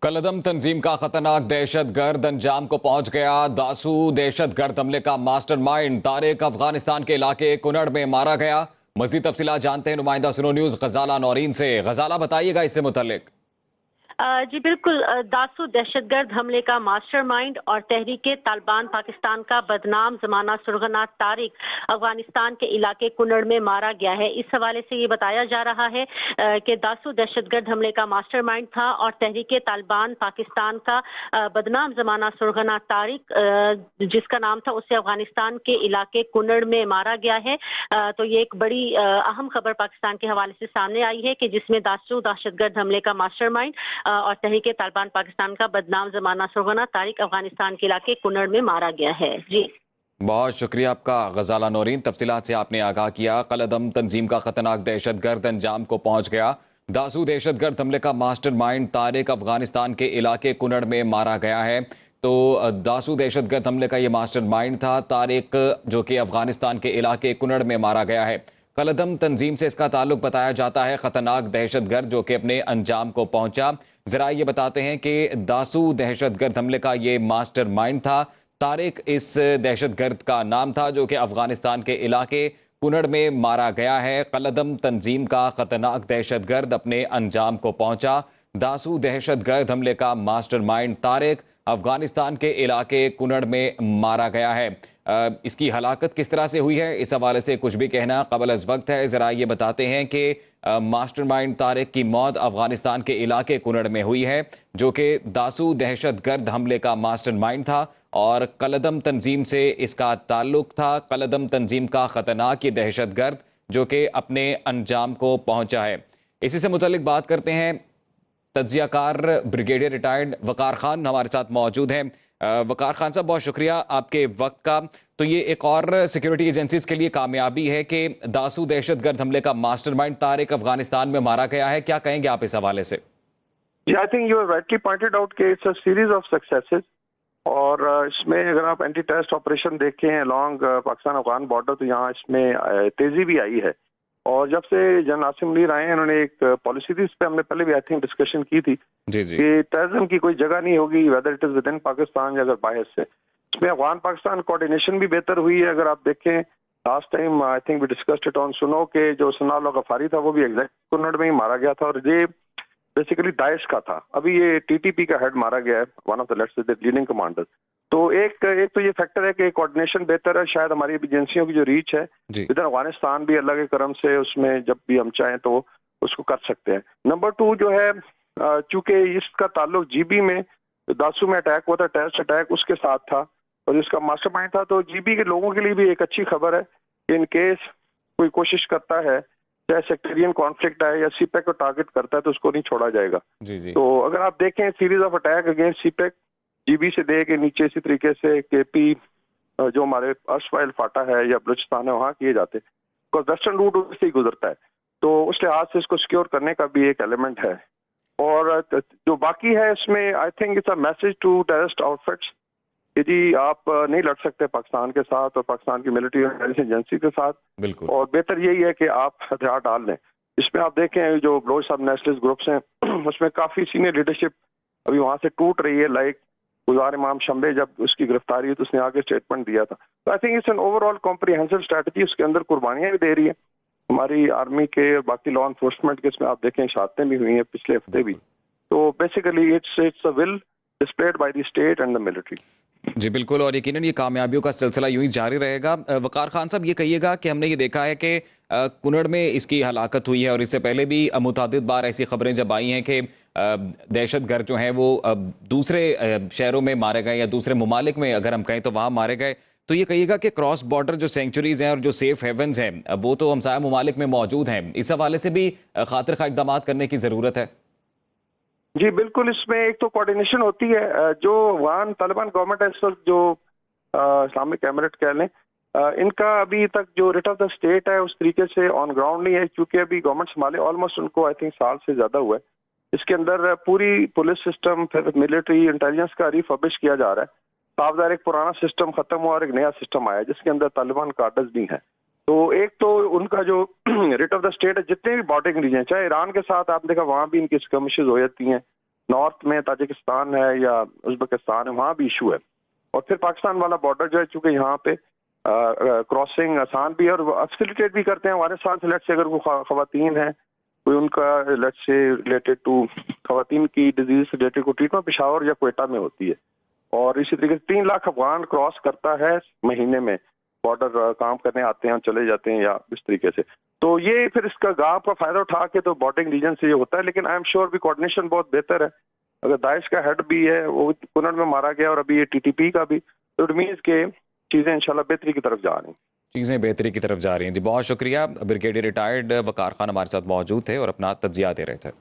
कलदम तंजीम का खतरनाक दहशत गर्द अंजाम को पहुंच गया। दासू दहशत गर्द हमले का मास्टरमाइंड तारिक अफगानिस्तान के इलाके कुनड़ में मारा गया। मजीद तफसीलात जानते हैं नुमाइंदा सुनो न्यूज गजाला नौरीन से। गजाला, बताइएगा इससे मुतल्लिक। जी बिल्कुल, दासू दहशतगर्द हमले का मास्टरमाइंड और तहरीके तालिबान पाकिस्तान का बदनाम जमाना सुरगना तारिक अफगानिस्तान के इलाके कुनड़ में मारा गया है। इस हवाले से ये बताया जा रहा है कि दासू दहशतगर्द हमले का मास्टरमाइंड था और तहरीके तालिबान पाकिस्तान का बदनाम जमाना सुरगना तारिक, जिसका नाम था, उसे अफगानिस्तान के इलाके कुनड़ में मारा गया है। तो ये एक बड़ी अहम खबर पाकिस्तान के हवाले से सामने आई है कि जिसमें दासू दहशतगर्द हमले का मास्टरमाइंड और तहरीके तालिबान पाकिस्तान का बदनाम जमाना सुरगना तारिक अफगानिस्तान के इलाके कुनड़ में मारा गया है। जी बहुत शुक्रिया आपका गजाला नौरीन, तफसीलात से आपने आगाह किया। कलदम तंजीम का खतरनाक दहशतगर्द अंजाम को पहुंच गया। दासू दहशतगर्द हमले का मास्टरमाइंड तारिक अफगानिस्तान के इलाके कुनड़ में मारा गया है। तो दासू दहशतगर्द हमले का ये मास्टरमाइंड था तारिक, जो कि अफगानिस्तान के इलाके कुनड़ में मारा गया है। कलदम तंजीम से इसका ताल्लुक बताया जाता है। खतरनाक दहशतगर्द जो कि अपने अंजाम को पहुंचा। जरा ये बताते हैं कि दासू दहशतगर्द हमले का ये मास्टरमाइंड था तारिक, इस दहशतगर्द का नाम था, जो कि अफगानिस्तान के इलाके कुनड़ में मारा गया है। कलदम तंजीम का खतरनाक दहशतगर्द अपने अंजाम को पहुंचा। दासू दहशतगर्द हमले का मास्टरमाइंड तारिक अफगानिस्तान के इलाके कुनड़ में मारा गया है। इसकी हलाकत किस तरह से हुई है, इस हवाले से कुछ भी कहना कबल अज़ वक्त है। ज़रा ये बताते हैं कि मास्टरमाइंड तारिक की मौत अफगानिस्तान के इलाके कुनड़ में हुई है, जो कि दासू दहशतगर्द हमले का मास्टरमाइंड था और कलदम तंजीम से इसका ताल्लुक था। कलदम तंजीम का खतरनाक ये दहशतगर्द जो कि अपने अंजाम को पहुंचा है। इसी से मुतल्लिक बात करते हैं। तज्जियाकार ब्रिगेडियर रिटायर्ड वकार खान हमारे साथ मौजूद हैं। वकार खान साहब, बहुत शुक्रिया आपके वक्त का। तो ये एक और सिक्योरिटी एजेंसीज के लिए कामयाबी है कि दासू दहशतगर्द हमले का मास्टरमाइंड तारिक अफगानिस्तान में मारा गया है। क्या कहेंगे आप इस हवाले से? I think you have rightly pointed out कि it's a series of successes. और इसमें अगर आप एंटी टेररिस्ट ऑपरेशन देखें अलॉन्ग पाकिस्तान अफगान बॉर्डर, तो यहाँ इसमें तेजी भी आई है। और जब से जनरल आसिम मुनीर आए हैं, उन्होंने एक पॉलिसी थी, इस पर हमने पहले भी आई थिंक डिस्कशन की थी जी जी। कि टेररिज्म की कोई जगह नहीं होगी, whether it is with in Pakistan या अगर बाहर से। इसमें अफगान पाकिस्तान कोऑर्डिनेशन भी बेहतर हुई है। अगर आप देखें, last time I think we discussed it on सुनो के जो सनाउल्लाह गफारी था वो भी एग्जैक्ट कुनड़ में ही मारा गया था, और ये बेसिकली दाइश का था। अभी ये टीटीपी का हेड मारा गया है, one of the let's say leading commanders. तो एक तो ये फैक्टर है कि कोऑर्डिनेशन बेहतर है। शायद हमारी एजेंसियों की जो रीच है इधर अफगानिस्तान भी अल्लाह के करम से उसमें जब भी हम चाहें तो उसको कर सकते हैं। नंबर 2 जो है, चूंकि इसका ताल्लुक जीबी में दासू में अटैक हुआ था, टेररिस्ट अटैक उसके साथ था और इसका मास्टरमाइंड था, तो जीबी के लोगों के लिए भी एक अच्छी खबर है कि इन केस कोई कोशिश करता है, चाहे सेक्टेरियन कॉन्फ्लिक्ट है या सीपेक को टारगेट करता है, तो उसको नहीं छोड़ा जाएगा। जी। तो अगर आप देखें series of attack against CPEC, GB से दे के नीचे इसी तरीके से केपी जो हमारे अर्शवाइल फाटा है या बलूचिस्तान है वहाँ किए जाते, बिकॉज वेस्टर्न रूट उससे ही गुजरता है, तो उस लिहाज से इसको सिक्योर करने का भी एक एलिमेंट है। और जो बाकी है इसमें, I think it's a message to terrorist outfits कि जी आप नहीं लड़ सकते पाकिस्तान के साथ और पाकिस्तान की मिलिट्री और इंटेलिजेंस एजेंसी के साथ, बिल्कुल। और बेहतर यही है कि आप हथियार डाल लें। इसमें आप देखें जो बलोच सब नेशनलिस्ट ग्रुप्स हैं उसमें काफ़ी सीनियर लीडरशिप अभी वहाँ से टूट रही है। लाइक गुजार इमाम शंबे जब उसकी गिरफ्तारी हुई तो उसने आगे स्टेटमेंट दिया था। तो आई think it's an overall comprehensive strategy. उसके अंदर कुर्बानियां भी दे रही है हमारी आर्मी के और बाकी लॉ एनफोर्समेंट के। इसमें आप देखें शहादतें भी हुई हैं पिछले हफ्ते भी। तो basically it's a will displayed by the state and the military. जी बिल्कुल, और यकीनन ये कामयाबियों का सिलसिला यूं ही जारी रहेगा। वकार खान साहब, ये कहिएगा कि हमने ये देखा है कि कुनड़ में इसकी हलाकत हुई है और इससे पहले भी मुतअद्दिद बार ऐसी खबरें जब आई हैं कि दहशतगर्द जो हैं वो दूसरे शहरों में मारे गए या दूसरे ममालिक में अगर हम कहें तो वहाँ मारे गए। तो ये कहिएगा कि क्रॉस बॉर्डर जो सेंचुरीज हैं और जो सेफ हेवन्स हैं वो तो हमसाया ममालिक में मौजूद हैं। इस हवाले से भी खातिर खा इक़दाम करने की ज़रूरत है। जी बिल्कुल, इसमें एक तो कोऑर्डिनेशन होती है। जो अफगान तालिबान गवर्नमेंट है इस वक्त, जो इस्लामिक एमिरेट कह लें, इनका अभी तक जो रिट ऑफ द स्टेट है उस तरीके से ऑन ग्राउंड नहीं है, क्योंकि अभी गवर्नमेंट संभाले ऑलमोस्ट उनको आई थिंक साल से ज़्यादा हुआ है। इसके अंदर पूरी पुलिस सिस्टम, फिर मिलिट्री इंटेलिजेंस का रिफर्बिश किया जा रहा है। साफदार एक पुराना सिस्टम खत्म हुआ और एक नया सिस्टम आया जिसके अंदर तालिबान कार्डर्स भी हैं। तो एक तो उनका जो रिट ऑफ द स्टेट है, जितने भी बॉर्डरिंग रीजन, चाहे ईरान के साथ आप देखा वहाँ भी इनकी स्कर्मिशेस हो जाती हैं, نارتھ میں تاجکستان ہے یا ازبکستان ہے وہاں بھی ایشو ہے. اور پھر پاکستان والا بارڈر جو ہے چونکہ یہاں پہ کراسنگ آسان بھی ہے اور فیسیلیٹیٹ بھی کرتے ہیں. افغانستان سے لیٹ سے اگر کوئی خواتین ہیں کوئی ان کا لیٹ سے ریلیٹڈ ٹو خواتین کی ڈیزیز سے ریلیٹڈ کو ٹریٹمنٹ پشاور یا کوئٹہ میں ہوتی ہے. اور اسی طریقے سے 3 لاکھ افغان کراس کرتا ہے مہینے میں بارڈر کام کرنے آتے ہیں چلے جاتے ہیں یا اس طریقے سے. تو یہ پھر اس کا گاپ کا فائدہ اٹھا کے تو بارڈرنگ ریجن سے یہ ہوتا ہے. لیکن آئی ایم شیور بھی کوآرڈینیشن بہت بہتر ہے. اگر داعش کا ہیڈ بھی ہے وہ کنڑ میں مارا گیا اور ابھی یہ TTP کا بھی, تو اٹ مینس کہ چیزیں انشاءاللہ بہتری کی طرف جا رہی ہیں. چیزیں بہتری کی طرف جا رہی ہیں. جی بہت شکریہ. بریگیڈیئر ریٹائرڈ وقار خان ہمارے ساتھ موجود تھے اور اپنا تجزیہ دے رہے تھے.